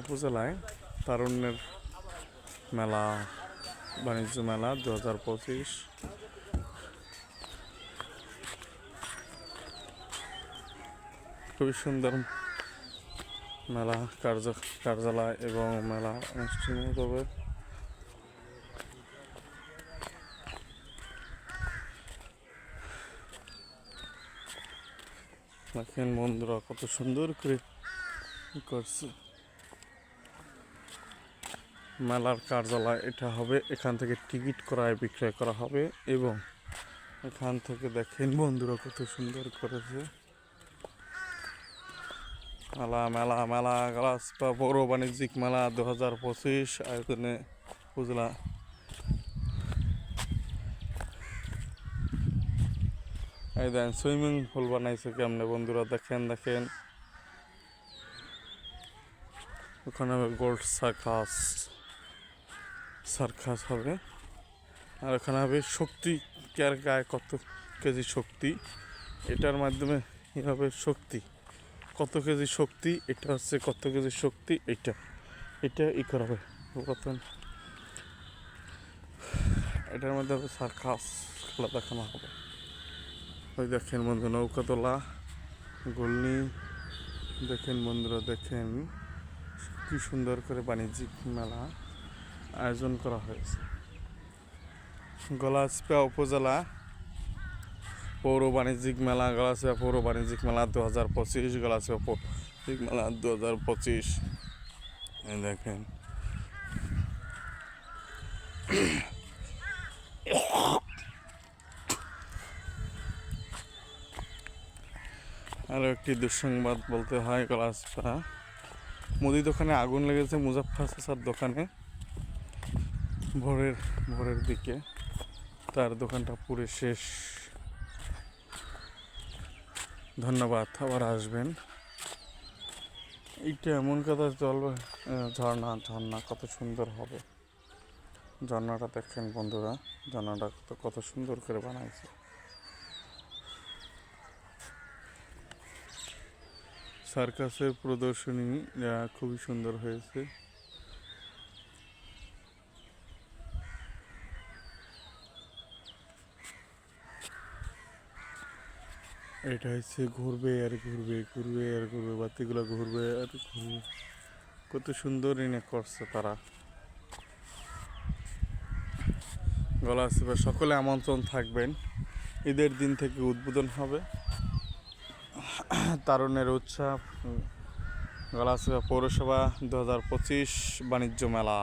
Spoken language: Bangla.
উপজেলায় তারুণ্যের মেলা, বাণিজ্য মেলা 2025। খুবই সুন্দর মেলা কার্যালয় এবং মেলা অনুষ্ঠিত হবে। দেখেন বন্ধুরা কত সুন্দর করে করছে মেলার কার্যালয়। এটা হবে, এখান থেকে টিকিট করায় বিক্রয় করা হবে এবং এখান থেকে দেখেন বন্ধুরা কত সুন্দর করেছে মেলা মেলা মেলা গালাসপা পৌর বাণিজ্যিক মেলা 2025 আয়োজনে উপজেলা। এই দেন সুইমিং পুল বানাইছে কেমনে বন্ধুরা, দেখেন ওখানে হবে গোল্ড সার্কাস হবে। আর এখানে হবে শক্তি, কার গায়ে কত কেজি শক্তি, এটার মাধ্যমে হবে শক্তি, কত কেজি শক্তি, এটা হচ্ছে কত কেজি শক্তি, এটা করা হবে প্রথম। এটার মধ্যে হবে সার্কাস খেলা দেখানো হবে। ওই দেখেন বন্ধু নৌকা তোলা, গোলনি, দেখেন বন্ধুরা দেখেন কি সুন্দর করে বাণিজ্যিক মেলা আয়োজন করা হয়েছে। গলাচিপা উপজেলা পৌর বাণিজ্যিক মেলা, গলাচিপা পৌর বাণিজ্যিক মেলা 2025, গলাচিপা বাণিজ্যিক মেলা 2025। দেখেন আরও একটি দুঃসংবাদ বলতে হয়, গলাচিপা মুদি দোকানে আগুন লেগেছে, মুজাফফর চাচার দোকানে ভোরের দিকে। তার দোকানটা পুরো শেষ। ধন্যবাদ, আবার আসবেন। এইটা এমন কথা চলবে, ঝর্ণা কত সুন্দর হবে। ঝর্ণাটা দেখেন বন্ধুরা, ঝর্ণাটা কত সুন্দর করে বানাইছে। সার্কাসের প্রদর্শনী খুবই সুন্দর হয়েছে। এটা হচ্ছে ঘুরবে আর ঘুরবে, বাতিগুলো ঘুরবে আর ঘুরবে, কত সুন্দর এনে করছে তারা। গলাচিপা সকলে আমন্ত্রণ থাকবেন। ঈদের দিন থেকে উদ্বোধন হবে তারুণ্যের উৎসব গলাচিপা পৌরসভা 2025 বাণিজ্য মেলা।